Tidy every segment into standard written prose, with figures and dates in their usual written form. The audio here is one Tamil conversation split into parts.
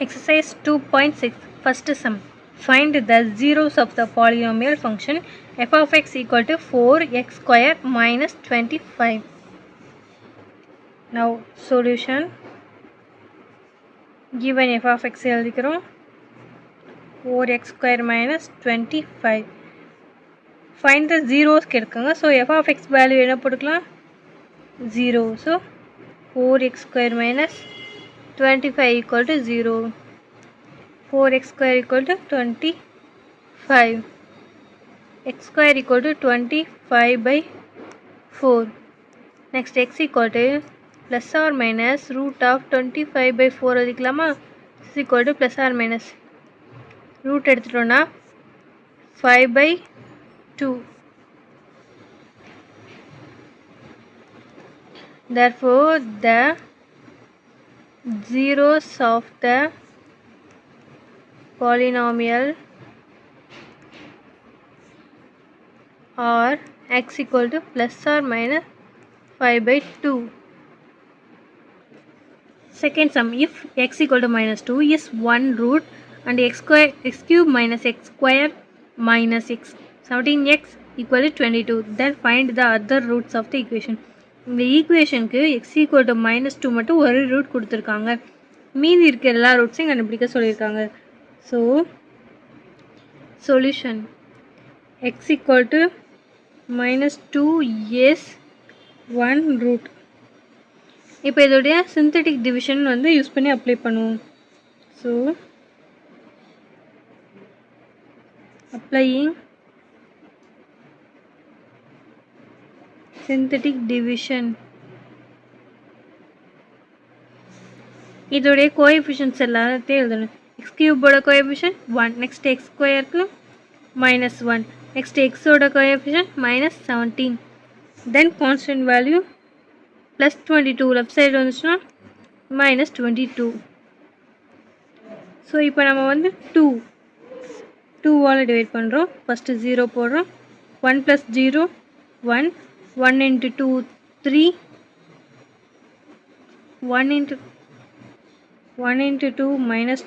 Exercise 2.6. First sum. Find the zeros of the polynomial function f of x equal to 4x square minus 25. Now solution. Given f of x எழுதிக்கிறோம் 4x square minus 25. Find the zeros கேட்குங்க. So f of x value என்ன போட்டுக்கலாம் 0. So 4x square minus 25 equal to 0. 4x square equal to 25. X square equal to 25 by 4. Next x equal to plus or minus root of 25 by 4 எழுதிக்கலாமா is equal to plus or minus root எடுத்துட்டோம்னா 5 by 2. Therefore the zeros of the polynomial are x equal to plus or minus 5 by 2. Second sum, if x equal to minus 2 is 1 root and x cube minus x square minus x 17x equal to 22, then find the other roots of the equation. இந்த ஈக்குவேஷனுக்கு x equal to minus 2 மட்டும் ஒரு ரூட் கொடுத்துருக்காங்க, மீதி இருக்க எல்லா ரூட்ஸையும் கண்டுபிடிக்க சொல்லியிருக்காங்க. So solution x equal to minus 2 is 1 root. இப்போ இதோடைய சிந்தட்டிக் டிவிஷன் வந்து யூஸ் பண்ணி அப்ளை பண்ணுவோம். ஸோ அப்ளையிங் synthetic division, இதோடைய கோஎஃபிஷியன்ட்ஸ் எல்லாத்தையும் எழுதணும். எக்ஸ் கியூபோட கோஎஃபிஷியன்ட் 1, நெக்ஸ்ட் எக்ஸ் ஸ்கொயருக்கு minus 1, நெக்ஸ்ட் எக்ஸோட coefficient minus 17, then constant value plus 22, left side வந்துச்சுன்னா minus 22. ஸோ இப்போ நம்ம வந்து 2வால் டிவைட் பண்ணுறோம். ஃபஸ்ட்டு 0 போடுறோம். 1 plus 0 1, 1 into 2 3, 1 into 2 minus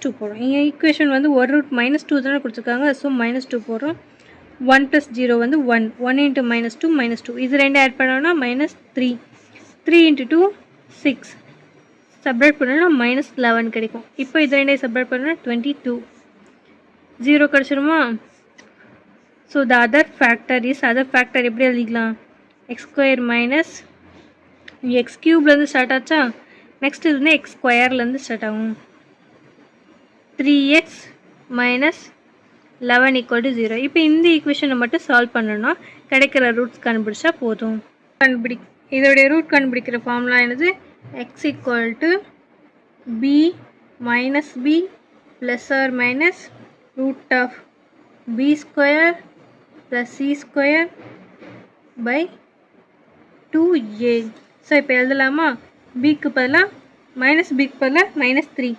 2 போடுறோம். இங்கே ஈக்குவேஷன் வந்து ஒரு ரூட் minus 2 தானே கொடுத்துருக்காங்க. ஸோ minus 2 போடுறோம். 1 plus 0 வந்து 1, 1 into minus 2, இது ரெண்டு ஆட் பண்ணோன்னா minus 3, 3 into 2 6, சப்ராக்ட் பண்ணோன்னா minus 11 கிடைக்கும். இப்போ இது ரெண்டையும் சப்ராக்ட் பண்ணோன்னா 22, 0 கிடச்சிருமா? ஸோ த அதர் ஃபேக்டர் எப்படி எழுதிக்கலாம்? எக்ஸ் ஸ்கொயர் மைனஸ் எக்ஸ் க்யூப்லேருந்து ஸ்டார்ட் ஆச்சா, நெக்ஸ்ட் இது வந்து எக்ஸ் ஸ்கொயர்லேருந்து ஸ்டார்ட் ஆகும். 3x minus 11 equal to 0. இப்போ இந்த ஈக்குவேஷனை மட்டும் சால்வ் பண்ணணும்னா கிடைக்கிற ரூட்ஸ் கண்டுபிடிச்சா போதும். இதோடைய ரூட் கண்டுபிடிக்கிற ஃபார்முலா என்னது? X equal to B minus B plus or minus root of B square plus c square by 2a. So இப்போ எழுதலாமா? பிக்கு பதிலாக மைனஸ் பிக்கு பதிலாக -3.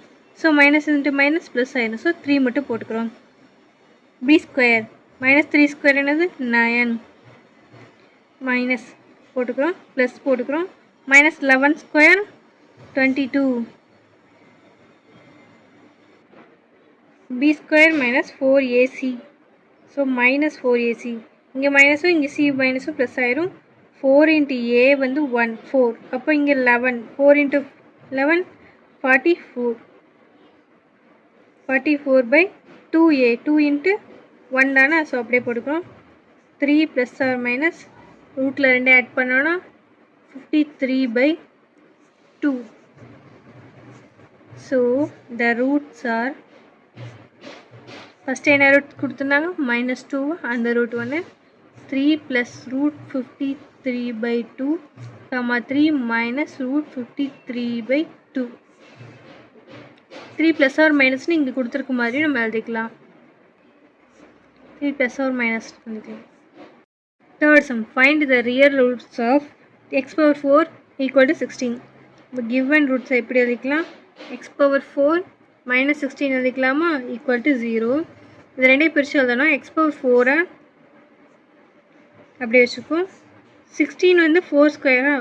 So minus into minus plus ஆயிடும். ஸோ 3 மட்டும் போட்டுக்கிறோம். பி ஸ்கொயர் -3 ஸ்கொயர் என்னது 9, மைனஸ் போட்டுக்கிறோம், ப்ளஸ் போட்டுக்கிறோம். minus 11 square 22, B square minus 4ac. So minus 4ac, இங்கே மைனஸும் இங்கே சி மைனஸும் ப்ளஸ் ஆயிரும். 4 into a வந்து 1 4, அப்போ இங்கே 11, 4 into 11 44 by 2a, 2 into 1 தானே. ஸோ அப்படியே போட்டுக்கிறோம். 3 ப்ளஸ் ஆர் மைனஸ் ரூட்டில் 2 ஆட் பண்ணோன்னா 53 by 2. So the roots are, first என்ன ரூட் கொடுத்துருந்தாங்க? -2, அந்த ரூட் ஒன்று 3 plus root 53 by 2, 3 minus root 53 by 2. 3 plus or மைனஸ்னு இங்கே கொடுத்துருக்க மாதிரி நம்ம எழுதிக்கலாம். 3 ப்ளஸ் ஆர் மைனஸ் எழுதிக்கலாம். Third sum, find the real roots of X power 4 equal to 16. இப்போ கிவன் ரூட்ஸை எப்படி எழுதிக்கலாம்? எக்ஸ் பவர் 4 -16 எழுதிக்கலாமா? Equal to 0. இது ரெண்டையும் பிரித்து எழுதணும். எக்ஸ் பவர் 4 அப்படி வச்சுக்கோம். 16 வந்து 4 ஸ்கொயரா,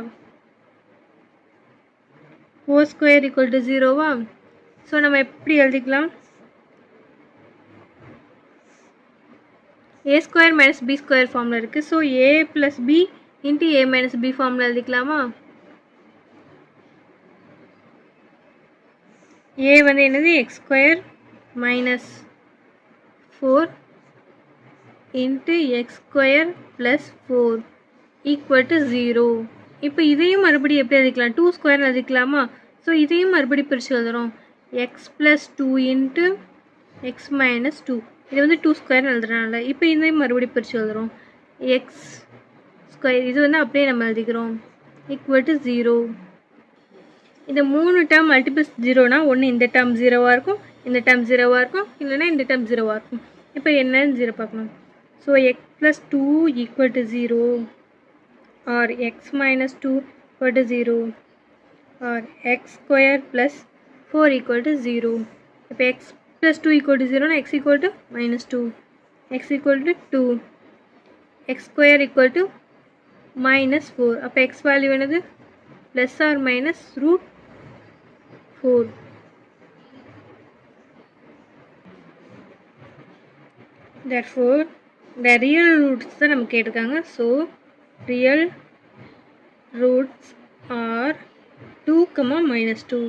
4 ஸ்கொயர் ஈக்குவல் டு 0வா? ஸோ நம்ம எப்படி எழுதிக்கலாம்? a square minus B square ஃபார்மில் இருக்குது. So a plus B into a minus B ஃபார்மில் எழுதிக்கலாமா? a வந்து என்னது? X square minus 4 into x square plus 4 equal to 0. இப்போ இதையும் மறுபடியும் எப்படி எழுதிக்கலாம்? 2 ஸ்கொயர் எழுதிக்கலாமா? ஸோ இதையும் மறுபடியும் பிரித்து எழுதுகிறோம். X plus 2 into X minus 2. இது வந்து 2 ஸ்கொயர் எழுதுறனால இப்போ இதையும் மறுபடியும் பிரித்து எழுதுகிறோம். எக்ஸ் ஸ்கொயர் இது வந்து அப்படியே நம்ம எழுதிக்கிறோம் ஈக்குவல் டு 0. இந்த 3 டேர்ம் மல்டிபிள்ஸ் 0னா ஒன்று இந்த டேர்ம் 0வாக இருக்கும், இந்த டேர்ம் 0வாக இருக்கும், இல்லைனா இந்த டேர்ம் 0வாக இருக்கும். இப்போ என்னன்னு 0 பார்க்கணும். So X plus 2 equal to 0 or x minus 2 equal to 0 or x square plus 4 equal to 0. இப்போ x plus 2 equal to 0 x equal to minus 2, x equal to 2, x square equal to minus 4. அப்போ x value என்னது? plus or minus root 4. Therefore the real roots தான் நமக்கு கேட்டிருக்காங்க. So real roots are 2, minus 2.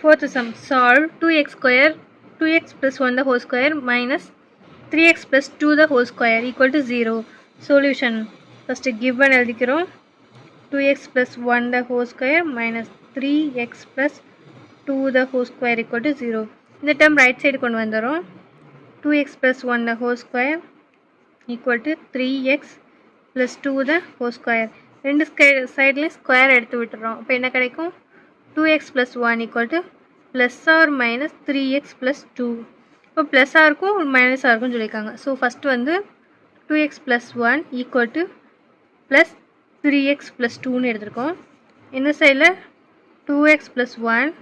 Fourth sum, solve 2x square 2x plus 1 the whole square minus 3x plus 2 the whole square equal to 0. Solution, first given எழுதிக்கிறோம். 2x plus 1 the whole square minus 3x plus 2 the whole square equal to 0. இந்த term right side கொண்டு வந்துரும். 2x plus 1 the whole square equal to 3x plus 2 the whole square. ரெண்டு சைட்லேயும் ஸ்கொயர் எடுத்து விட்டுறோம். அப்போ என்ன கிடைக்கும்? 2x plus 1 equal to plus or minus 3x plus 2. இப்போ ப்ளஸ்ஸாக இருக்கும் மைனஸாக இருக்கும்னு சொல்லியிருக்காங்க. ஸோ ஃபஸ்ட்டு வந்து 2x plus 1 equal to plus 3x plus 2ன்னு எடுத்துருக்கோம். இந்த சைடில் 2x plus 1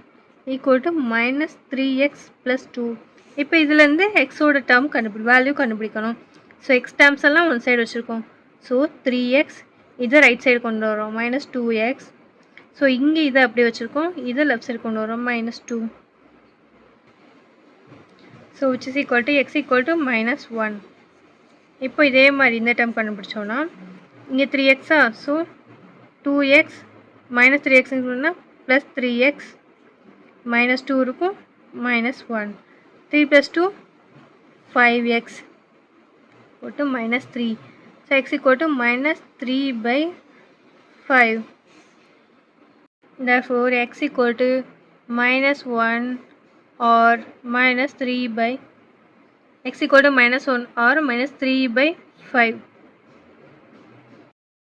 equal to minus 3x plus 2. இப்போ இதுலேருந்து எக்ஸோட டேர்ம் வேல்யூ கண்டுபிடிக்கணும். ஸோ எக்ஸ் டேர்ம்ஸ் எல்லாம் ஒன் சைடு வச்சுருக்கோம். ஸோ 3x இதை ரைட் சைடு கொண்டு வரோம் minus 2x. ஸோ இங்கே இதை அப்படியே வச்சுருக்கோம், இதை லெஃப்ட் சைடு கொண்டு வரோம் minus 2. So which is equal to x equal to minus 1. இப்போ இதே மாதிரி இந்த டேர்ம் கண்டுபிடிச்சோன்னா இங்கே 3xா, so 2x minus 3x plus 3x minus 2 இருக்கும் minus 1. 3 plus 2 5x equal to minus 3. So x equal to minus 3 by 5. Therefore x equal to minus 1 or minus 3 by x equal to minus 1 or minus 3 by 5.